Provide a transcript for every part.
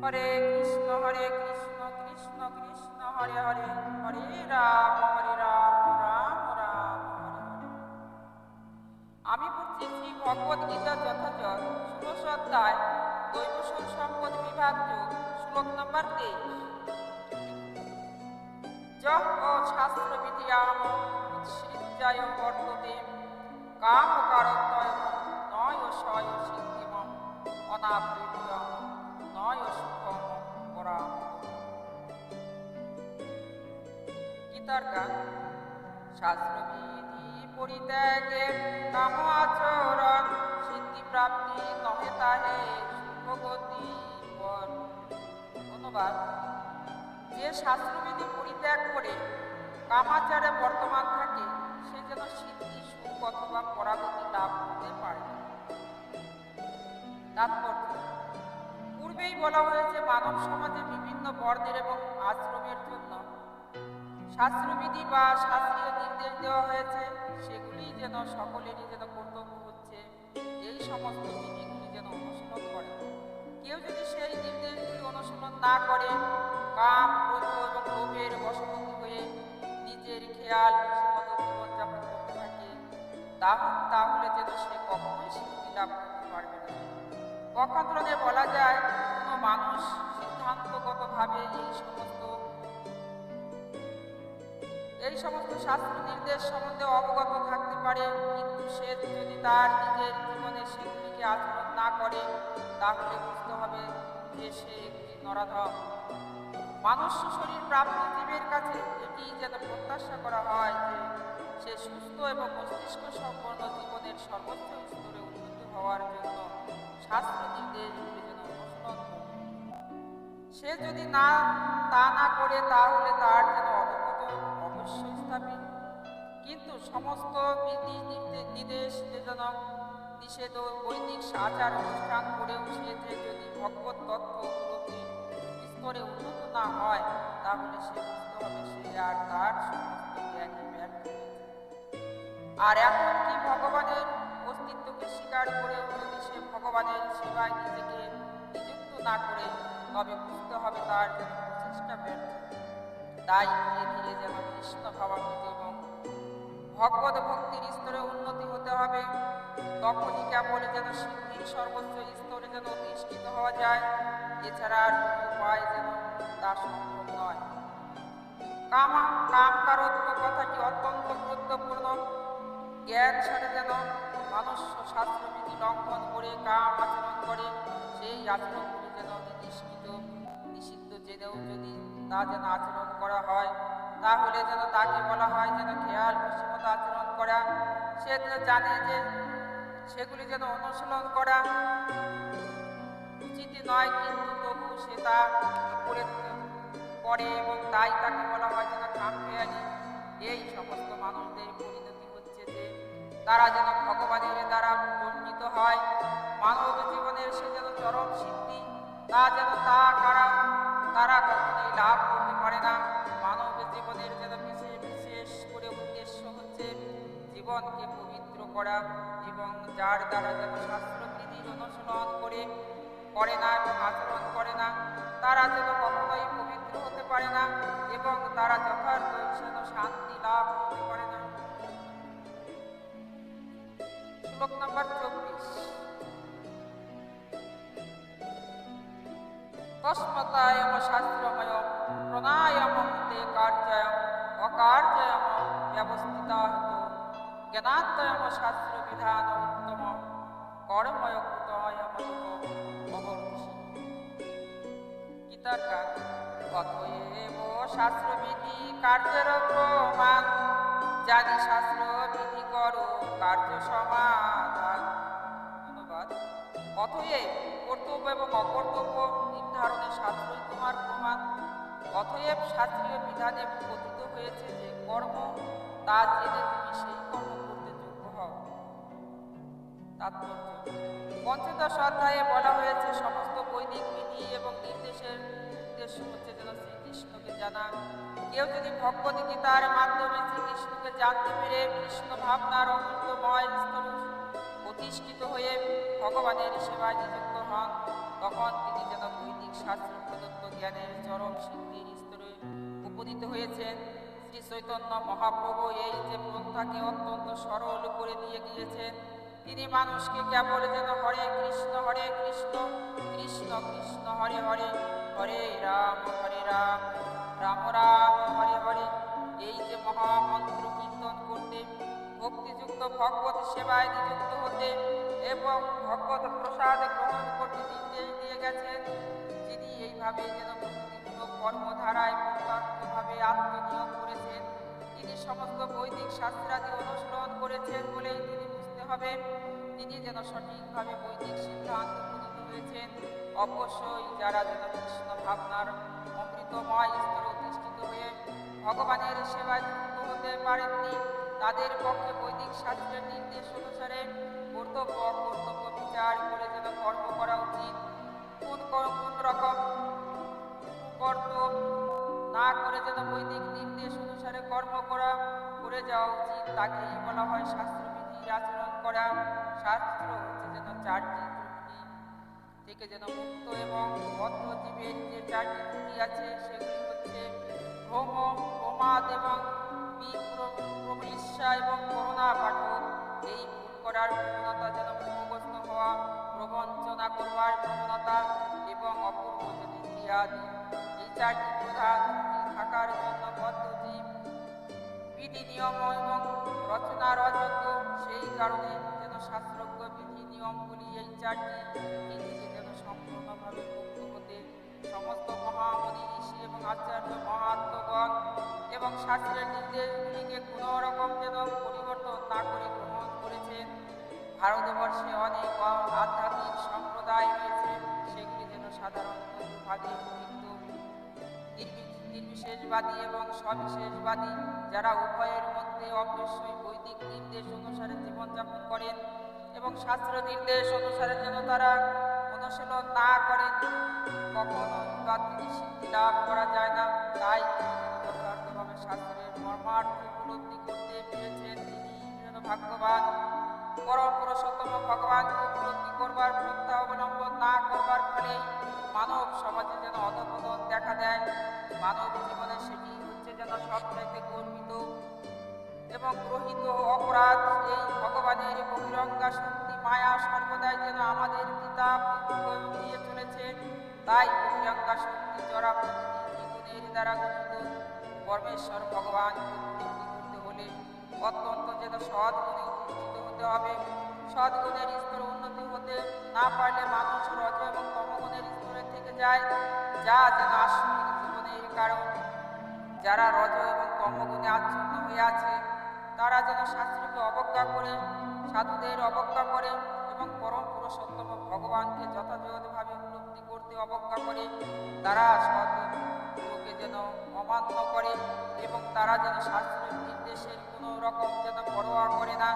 হরে কৃষ্ণ কৃষ্ণ কৃষ্ণ হরে হরে, হরে রাম রাম রাম হরে হরে। আমি পড়ছি শ্রী ভগবদ গীতা যথাযথ 16 অধ্যায় দৈব সম্পদ বিভাগ শ্লোক নম্বর 23। যহ শাস্ত্র বিধিয়াম উৎসৃজ্যায় বর্ততে কাম কারণয় নয় সয় সিদ্ধিমম অনাবৃতম নয় সুখম পরাম। গীতার গান। শাস্ত্রবিধি পরিত্যাগে কাম আচরণ সিদ্ধি প্রাপ্তি নহে তাহে সুখগতি পর। অনুবাদ। যে শাস্ত্রবিধি পরিত্যাগ করে কামাচারে বর্তমান থাকে সে যেন সিদ্ধি সুখ অথবা পরাগতি লাভ করতে পারে। তাৎপর্য। পূর্বেই বলা হয়েছে মানব সমাজে বিভিন্ন বর্ণের এবং আশ্রমের জন্য শাস্ত্রবিধি বা শাস্ত্রীয় নির্দেশ দেওয়া হয়েছে, সেগুলি যেন সকলেরই যেন কর্তব্য হচ্ছে এই সমস্ত বিধিগুলি যেন অনুসরণ করে। কেউ যদি সেই নির্দেশগুলি অনুসরণ না করে কাম ক্রোধ এবং লোভের বশবর্তী হয়ে নিজের খেয়াল মতো জীবনযাপন করতে থাকে তাহলে যেন সে কখনোই সিদ্ধি লাভ করতে পারবে না। পক্ষান্তরে বলা যায় কোনো মানুষ সিদ্ধান্তগতভাবে এই সমস্ত শাস্ত্র নির্দেশ সম্বন্ধে অবগত থাকতে পারে, কিন্তু সে যদি তার নিজের জীবনে সেগুলিকে আচরণ না করে তাহলে বুঝতে হবে যে সে একটি নরাধম। মানুষ শরীর প্রাপ্ত জীবের কাছে এটি যেন প্রত্যাশা করা হয় যে সে সুস্থ এবং মস্তিষ্ক সম্পন্ন জীবনের সর্বোচ্চ স্তরে উন্নত হওয়ার জন্য শাস্ত্র নির্দেশগুলি যেন অনুসরণ করে। সে যদি তা না করে তাহলে তার যেন অধঃপতন অবশ্যই স্থাপিত। কিন্তু সমস্ত বিধি নির্দেশ যেন নিষেধ ও বৈদিক আচার অনুষ্ঠান করেও সে যে যদি ভগবত তত্ত্ব উপলব্ধি স্তরে উন্নত না হয় তাহলে সে বুঝতে হবে সে আর তার সমস্ত জ্ঞানী ব্যর্থ হয়েছে। আর এখন কি ভগবানের অস্তিত্বকে স্বীকার করেও যদি সে ভগবানের সেবায় নিজেকে নিযুক্ত না করে তবে বুঝতে হবে তার যেন প্রচেষ্টা ব্যর্থ। তাই ধীরে ধীরে যেন কৃষ্ণ ভাবান্বিত এবং ভগবত ভক্তির স্তরে উন্নতি হতে হবে। তখনই কেবল যেন সিদ্ধির সর্বোচ্চ স্তরে যেন অধিষ্ঠিত হওয়া যায়, এছাড়া আর কোনো উপায় যেন তা সম্ভব নয়। কামকারত্ব কথাটি অত্যন্ত গুরুত্বপূর্ণ। জ্ঞান ছাড়া যেন মানুষ শাস্ত্রবিধি লঙ্ঘন করে কাম আচরণ করে, সেই আচরণগুলি যেন নিষিদ্ধ জেনেও যদি তা যেন আচরণ করা হয় তাহলে যেন তাকে বলা হয় যেন খেয়াল খুশিমতো আচরণ করা। সে জানে যে সেগুলি যেন অনুশীলন করা উচিত নয়, কিন্তু তবু সে তা করে এবং তাই তাকে বলা হয় যেন খামখেয়ালি। এই সমস্ত মানুষদের পরিণতি হচ্ছে যে তারা যেন ভগবানের দ্বারা বর্ণিত হয়। মানব জীবনের সে যেন চরম সিদ্ধি তা যেন তারা কখনোই লাভ করতে পারে না। মানব জীবনের যেন বিশেষ করে উদ্দেশ্য হচ্ছে জীবনকে পবিত্র করা, এবং যার দ্বারা যেন শাস্ত্রবিধির অনুসরণ করে না এবং আচরণ করে না তারা যেন কখনোই পবিত্র হতে পারে না এবং তারা যথার্থ যেন শান্তি লাভ করতে পারে না। শ্লোক নম্বর 24। তস্মতায়ম শাস্ত্রময় প্রণায়াম তে কার্যয়ম অকার্যয়ম ব্যবস্থিতাহত জ্ঞানাত্ময়ম শাস্ত্র বিধান উত্তম কর্ময় কৃতয়ম অবর্ষি। গীতার গান। অতএব শাস্ত্রবিধি কার্যের প্রমাণ জানি শাস্ত্র বিধি করো কার্য সমাধান। অনুবাদ। অতএব কর্তব্য এবং অকর্তব্য নির্ধারণে শাস্ত্রই তোমার প্রমাণ। অতএব শাস্ত্রীয় বিধানে কথিত হয়েছে যে কর্ম তা জেনে তুমি সেই কর্ম করতে যোগ্য হও। তাৎপর্য। পঞ্চদশ অধ্যায়ে বলা হয়েছে সমস্ত বৈদিক বিধি এবং নির্দেশের উদ্দেশ্য হচ্ছে যেন শ্রীকৃষ্ণকে জানা। কেউ যদি ভগবত গীতার মাধ্যমে শ্রীকৃষ্ণকে জানতে পেরে কৃষ্ণ ভাবনার অমূল্যময় স্তরে প্রতিষ্ঠিত হয়ে ভগবানের সেবায় নিযুক্ত হন তখন তিনি যেন বৈদিক শাস্ত্র প্রদত্ত জ্ঞানের চরম সিদ্ধির স্তরে উপনীত হয়েছেন। শ্রী চৈতন্য মহাপ্রভু এই যে পন্থাকে অত্যন্ত সরল করে দিয়ে গিয়েছেন, তিনি মানুষকে কেবল যেন হরে কৃষ্ণ কৃষ্ণ কৃষ্ণ হরে হরে, হরে রাম রাম রাম হরে হরে, এই যে মহামন্ত্র কীর্তন করতে, ভক্তিযুক্ত ভগবত সেবায় নিযুক্ত হতে এবং ভগবত প্রসাদ গ্রহণ করতে নির্দেশ দিয়ে গেছেন। যিনি এইভাবে যেন ভক্তিমূলক কর্মধারায় পূর্ণাঙ্গভাবে আত্মনিয়োগ করেছেন, তিনি সমস্ত বৈদিক শাস্ত্রাদি অনুসরণ করেছেন বলেই তিনি বুঝতে হবে তিনি যেন সঠিকভাবে বৈদিক সিদ্ধান্ত উপনীত হয়েছেন। অবশ্যই যারা যেন কৃষ্ণ ভাবনার অমৃতময় স্তরে অধিষ্ঠিত হয়ে ভগবানের সেবায় যুক্ত হতে পারেননি, তাদের পক্ষে বৈদিক শাস্ত্রের নির্দেশ অনুসারে কর্তব্য বিচার করে যেন কর্ম করা উচিত। কোন রকম কর্ম না করে যেন বৈদিক নির্দেশ অনুসারে কর্ম করে যাওয়া উচিত, তাকেই বলা হয় শাস্ত্রবিধির আচরণ করা। শাস্ত্র হচ্ছে যেন চারটি ত্রুটি থেকে যেন মুক্ত এবং বদ্ধ জীবের যে চারটি ত্রুটি আছে সেগুলি হচ্ছে ভ্রম, প্রমাদ এবং বিপ্রবিশ্যা এবং করুণা পাঠক। এই ভুল করার প্রবণতা যেন মোহগ্রস্ত হওয়া, প্রবঞ্চনা করবার প্রবণতা এবং অপূর্ব যদি ক্রিয়াদি, এই চারটি প্রধান ত্রুটি থাকার জন্য বদ্ধ জীব বিধি নিয়ম এবং রচনার অযোগ্য। সেই কারণে যেন শাস্ত্রজ্ঞ বিধি নিয়মগুলি এই চারটি ত্রুটি যেন সম্পূর্ণভাবে মুক্ত হতে সমস্ত মহামণি ঋষি এবং আচার্য মহাত্মগণ এবং শাস্ত্রের নির্দেশগুলিকে কোনো রকম যেন পরিবর্তন না করে গ্রহণ করেছেন। ভারতবর্ষে অনেক আধ্যাত্মিক সম্প্রদায় রয়েছে, সেগুলি যেন সাধারণত দুভাগে বিভক্ত, নির্বিশেষবাদী এবং সবিশেষবাদী, যারা উভয়ের মধ্যে অবশ্যই বৈদিক নির্দেশ অনুসারে জীবনযাপন করেন এবং শাস্ত্র নির্দেশ অনুসারে যেন তারা অনুশীলন না করেন, কখনো বা তিনি সিদ্ধি লাভ করা যায় না। তাই যথার্থভাবে শাস্ত্রের মর্মার্থ উপলব্ধি করতে পেরেছেন, তিনি যেন ভাগ্যবান। পরম পুরুষোত্তম ভগবানকে উপলব্ধি করবার প্রত্যা অবলম্বন না করবার ফলে মানব সমাজে যেন অধঃপতন দেখা দেয়। মানব জীবনে সেটি হচ্ছে যেন সবচাইতে গর্বিত এবং গ্রহিত অপরাধ। এই ভগবানের বহিরঙ্গা শক্তি মায়া সর্বদাই যেন আমাদের পিতা দিয়ে চলেছে। তাই বহিরঙ্গা শক্তি জরা প্রকৃতি গুণের দ্বারা গঠিত পরমেশ্বর ভগবান উপলব্ধি করতে হলে অত্যন্ত যেন সদ্গুণে অধিষ্ঠিত হতে হবে। সদ্গুণের স্তরে উন্নতি হতে না পারলে মানুষ রজ এবং তমগুণের স্তরে থেকে যায়, যা যেন আসক্তির জীবনের কারণ। যারা রজ এবং তমগুণে আচ্ছন্ন হয়ে আছে তারা যেন শাস্ত্রকে অবজ্ঞা করে, সাধুদের অবজ্ঞা করে এবং পরম পুরুষোত্তম ভগবানকে যথাযথভাবে উপলব্ধি করতে অবজ্ঞা করে। তারা সৎগুলোকে যেন অমান্য করে এবং তারা যেন শাস্ত্রের নির্দেশের কোনো রকম যেন পরোয়া করে না।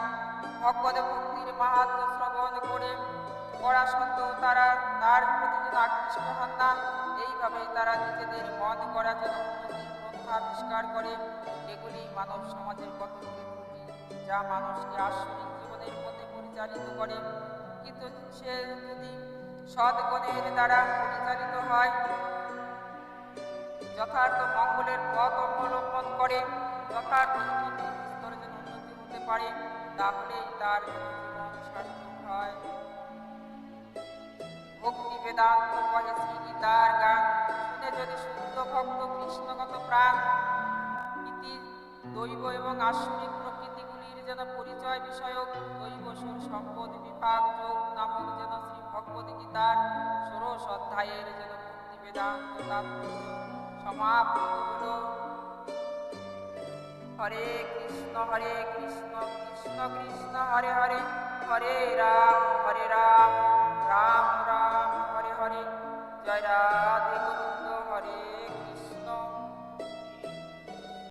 ভগবত ভক্তির মাহাত্ম্য শ্রবণ করা সত্ত্বেও তারা তার প্রতি যেন আকৃষ্ট হন না। এইভাবেই তারা নিজেদের মন করা যেন উন্নতির পন্থা আবিষ্কার করে। এগুলি মানব সমাজের কতগুলি ত্রুটি, যা মানুষকে আশ্বরিক জীবনের পথে পরিচালিত করে। কিন্তু সে যদি সদ্গুণের দ্বারা পরিচালিত হয়, যথার্থ মঙ্গলের পথ অবলম্বন করে, যথার্থ স্তরে যেন উন্নতি হতে পারে, তাহলেই তার জীবন সার্থক হয়। ভক্তি বেদান্ত কহে শ্রী গীতার গান, শুনে যদি শুদ্ধ ভক্ত কৃষ্ণগত প্রাণ। ইতি দৈব এবং আসরিক প্রকৃতিগুলির যেন পরিচয় বিষয়ক দৈব সুর সম্পদ বিভাগ যোগ নামক যেন শ্রী ভগবদ গীতার ১৬ অধ্যায়ের যেন ভক্তি বেদান্ত তাৎপর্য সমাপ্ত হল। হরে কৃষ্ণ কৃষ্ণ কৃষ্ণ হরে হরে, হরে রাম রাম রাম হরে হরে। জয় রাধে গোবিন্দ হরে